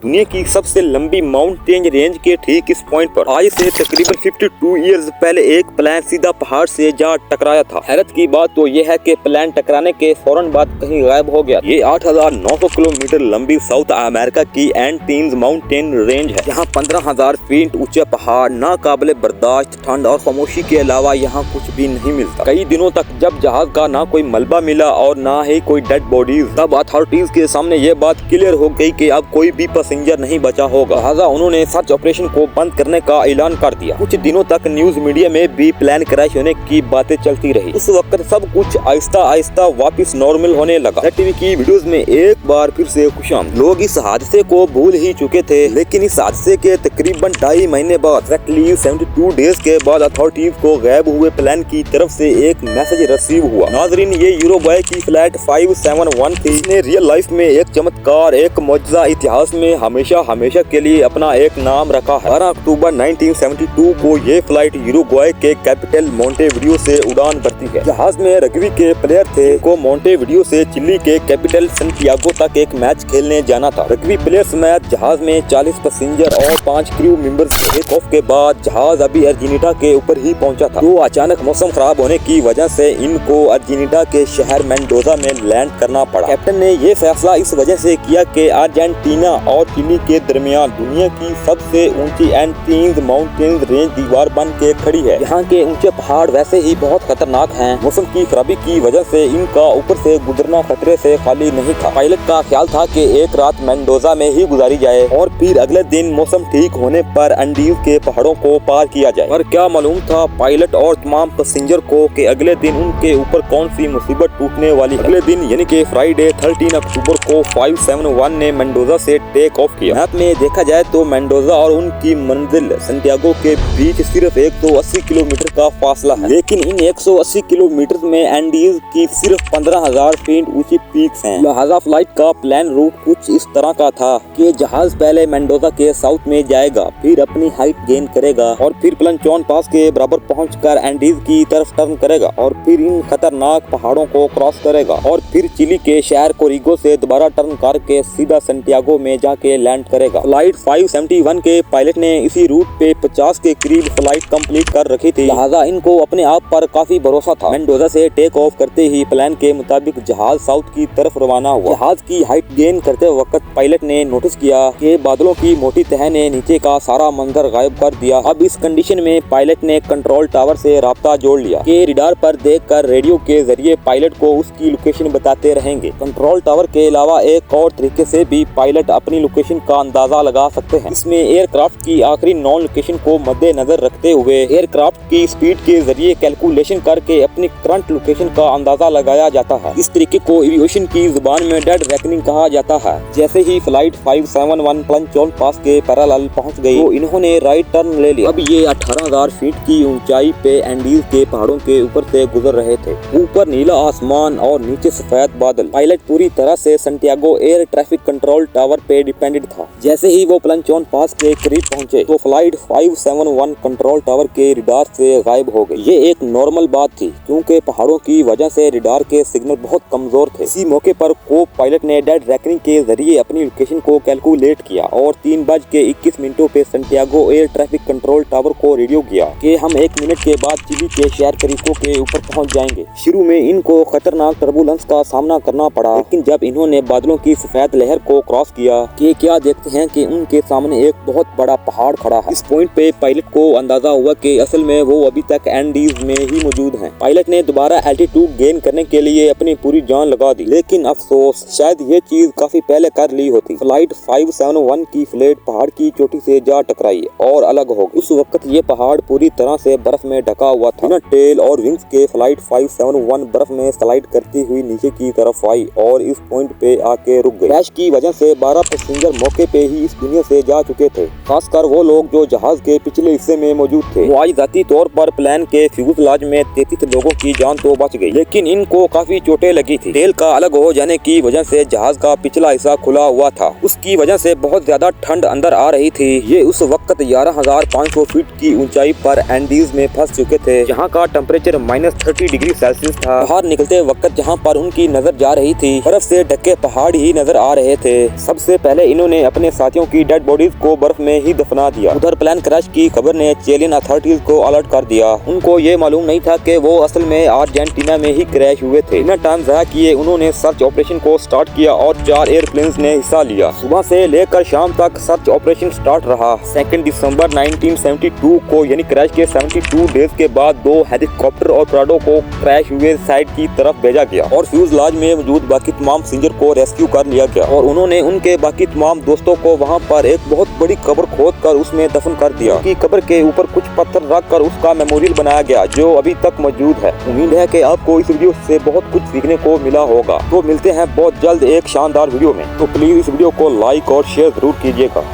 दुनिया की सबसे लंबी माउंटेन रेंज के ठीक इस पॉइंट पर आज से तकरीबन 52 इयर्स पहले एक प्लेन सीधा पहाड़ से जा टकराया था। हैरत की बात तो यह है कि प्लेन टकराने के फौरन बाद कहीं गायब हो गया। ये 8,900 किलोमीटर लंबी साउथ अमेरिका की एंटीज माउंटेन रेंज है। यहाँ 15,000 फीट ऊंचे पहाड़, नाकाबिले बर्दाश्त ठंड और खामोशी के अलावा यहाँ कुछ भी नहीं मिलता। कई दिनों तक जब जहाज का ना कोई मलबा मिला और ना ही कोई डेड बॉडीज, तब अथॉरिटीज के सामने ये बात क्लियर हो गई कि अब कोई भी पैसेंजर नहीं बचा होगा। लिहाजा उन्होंने सर्च ऑपरेशन को बंद करने का ऐलान कर दिया। कुछ दिनों तक न्यूज मीडिया में भी प्लेन क्रैश होने की बातें चलती रही। उस वक्त सब कुछ आहिस्ता आहिस्ता वापस नॉर्मल होने लगा। टीवी की वीडियोस में एक बार फिर से खुशामद। लोग इस हादसे को भूल ही चुके थे, लेकिन इस हादसे के तकरीबन 2.5 महीने बाद, एक्जैक्टली 72 डेज के बाद अथॉरिटीज को गायब हुए प्लेन की तरफ से एक मैसेज रिसीव हुआ। नाजरीन, ये यूरुग्वे की फ्लाइट 571 थी। इसने रियल लाइफ में एक चमत्कार, एक मौजज़ा इतिहास में हमेशा हमेशा के लिए अपना एक नाम रखा है। 12 अक्टूबर 1972 को ये फ्लाइट यूरुग्वे के कैपिटल मोंटेविडियो से उड़ान भरती है। जहाज में रग्बी के प्लेयर थे को मोंटेविडियो से चिली के कैपिटल सैंटियागो तक एक मैच खेलने जाना था। रग्बी प्लेयर समेत जहाज में 40 पैसेंजर और 5 क्रू मेंबर्स थे। टेक ऑफ के बाद जहाज अभी अर्जेंटीना के ऊपर ही पहुंचा था। तो अचानक मौसम खराब होने की वजह से इनको अर्जेंटीना के शहर मेंडोजा में लैंड करना पड़ा। कैप्टन ने ये फैसला इस वजह से किया कि अर्जेंटीना और चिली के दरमियान दुनिया की सबसे ऊंची एंटीज माउंटेन रेंज दीवार बन के खड़ी है। यहाँ के ऊंचे पहाड़ वैसे ही बहुत खतरनाक हैं। मौसम की खराबी की वजह से इनका ऊपर से गुजरना खतरे से खाली नहीं था। पायलट का ख्याल था कि एक रात मेंडोजा में ही गुजारी जाए और फिर अगले दिन मौसम ठीक होने पर एंडीज के पहाड़ों को पार किया जाए। पर क्या मालूम था पायलट और तमाम पैसेंजर को कि अगले दिन उनके ऊपर कौन सी मुसीबत टूटने वाली है। अगले दिन यानी कि फ्राइडे 13 अक्टूबर को 571 ने मेंडोजा से टेक ऑफ किया। मैप में देखा जाए तो मेंडोजा और उनकी मंजिल सैंटियागो के बीच सिर्फ 180 किलोमीटर का फासला है, लेकिन इन 180 किलोमीटर में एंडीज की सिर्फ 15,000 फीट ऊंची पीक्स हैं। लिहाजा फ्लाइट का प्लान रूट कुछ इस तरह का था कि जहाज पहले मेंडोजा के साउथ में जाएगा, फिर अपनी हाइट गेन करेगा और फिर प्लनचॉन पास के बराबर पहुंचकर एंडीज की तरफ टर्न करेगा और फिर इन खतरनाक पहाड़ों को क्रॉस करेगा और फिर चिली के शहर कोरिगो से दोबारा टर्न करके सीधा सैंटियागो में जाके लैंड करेगा। फ्लाइट 571 के पायलट ने इसी रूट पे 50 के करीब फ्लाइट कंप्लीट कर रखी थी। लिहाजा इनको अपने आप पर काफी भरोसा था। मेंडोजा से टेक ऑफ करते ही प्लान के मुताबिक जहाज साउथ की तरफ रवाना हुआ। जहाज की हाइट गेन करते वक्त पायलट ने नोटिस किया कि बादलों की मोटी तह ने नीचे का सारा मंजर गायब कर दिया। अब इस कंडीशन में पायलट ने कंट्रोल टावर से राब्ता जोड़ लिया कि रडार पर देखकर रेडियो के जरिए पायलट को उसकी लोकेशन बताते रहेंगे। कंट्रोल टावर के अलावा एक और तरीके से भी पायलट अपनी लोकेशन का अंदाजा लगा सकते हैं। इसमें एयरक्राफ्ट की आखिरी नॉन लोकेशन को मद्देनजर रखते हुए एयरक्राफ्ट की स्पीड के जरिए कैलकुलेशन करके अपनी करंट लोकेशन का अंदाजा लगाया जाता है। इस तरीके को एविएशन की जुबान में डेड रेकनिंग कहा जाता है। जैसे ही फ्लाइट 571 प्लनचॉन पास के पैरेलल पहुंच गई तो इन्होंने राइट टर्न ले लिया। अब ये 18,000 फीट की ऊंचाई पे एंडीज के पहाड़ों के ऊपर से गुजर रहे थे। ऊपर नीला आसमान और नीचे सफेद बादल। पायलट पूरी तरह से Santiago air traffic control tower पे डिपेंडेंट था। जैसे ही वो प्लनचॉन पास के करीब पहुंचे तो फ्लाइट 571 कंट्रोल टावर के रडार से गायब हो गई। ये एक नॉर्मल बात थी क्योंकि पहाड़ों की वजह से रडार के सिग्नल बहुत कमजोर थे। इसी मौके पर को पायलट ने डेड रेकनिंग के जरिए अपनी लोकेशन को कैलकुलेट किया और 3:21 पे Santiago air traffic control tower को रेडियो किया कि हम 1 मिनट के बाद चिली के शहर कोरिगो के ऊपर पहुंच जाएंगे। शुरू में इनको खतरनाक टर्बुलेंस का सामना करना पड़ा, लेकिन जब इन्होंने बादलों की सफेद लहर को क्रॉस किया कि क्या देखते हैं कि उनके सामने एक बहुत बड़ा पहाड़ खड़ा है। इस पॉइंट पे पायलट को अंदाजा हुआ कि असल में वो अभी तक एंडीज में ही मौजूद हैं। पायलट ने दोबारा एल्टीट्यूड गेन करने के लिए अपनी पूरी जान लगा दी, लेकिन अफसोस शायद ये चीज काफी पहले कर ली होती। फ्लाइट 571 की फ्लाइट पहाड़ की चोटी से जा टकराई और अलग हो गई। उस वक्त ये पहाड़ पूरी तरह से बर्फ में ढका हुआ था। बिना टेल और विंग्स के फ्लाइट 571 बर्फ में स्लाइड करती हुई नीचे की तरफ आई और इस पॉइंट पे आके रुक गई। क्रैश की वजह से 12 पैसेंजर मौके पे ही इस दुनिया से जा चुके थे, खासकर वो लोग जो जहाज के पिछले हिस्से में मौजूद थे। वो आज जाती तौर पर प्लेन के फ्यूजलाज में 33 लोगों की जान तो बच गई, लेकिन इनको काफी चोटें लगी थी। टेल का अलग हो जाने की वजह से जहाज का पिछला हिस्सा खुला हुआ था। उसकी वजह से बहुत ज्यादा ठंड अंदर आ रही थी। ये उस वक्त 11,500 फीट की ऊंचाई पर एंडीज में फंस चुके थे, जहाँ का टेम्परेचर -30 डिग्री सेल्सियस था। बाहर निकलते वक्त जहाँ पर उनकी नजर जा रही थी बर्फ से ढके पहाड़ ही नजर आ रहे थे। सबसे पहले इन्होंने अपने साथियों की डेड बॉडीज को बर्फ में ही दफना दिया। उधर प्लेन क्रैश की खबर ने चिलियन अथॉरिटीज को अलर्ट कर दिया। उनको ये मालूम नहीं था कि वो असल में अर्जेंटीना में ही क्रैश हुए थे। बिना टाइम ज़ाया किए उन्होंने सर्च ऑपरेशन को स्टार्ट किया और 4 एयरप्लेन्स ने हिस्सा लिया। सुबह से लेकर शाम तक सर्च ऑपरेशन स्टार्ट रहा। 2 दिसंबर 1972 को यानी क्रैश के 72 डेज के बाद 2 हेलीकॉप्टर और प्राडो को क्रैश हुए साइड की तरफ भेजा गया और फ्यूजलाज में मौजूद बाकी तमाम पैसेंजर को रेस्क्यू कर लिया गया और उन्होंने उनके बाकी तमाम दोस्तों को वहां पर एक बहुत बड़ी कब्र खोदकर उसमें दफन कर दिया। उनकी कब्र के ऊपर कुछ पत्थर रखकर उसका मेमोरियल बनाया गया जो अभी तक मौजूद है। उम्मीद है कि आपको इस वीडियो से बहुत कुछ सीखने को मिला होगा। तो मिलते हैं बहुत जल्द एक शानदार वीडियो में। तो प्लीज इस वीडियो को लाइक और शेयर जरूर कीजिएगा।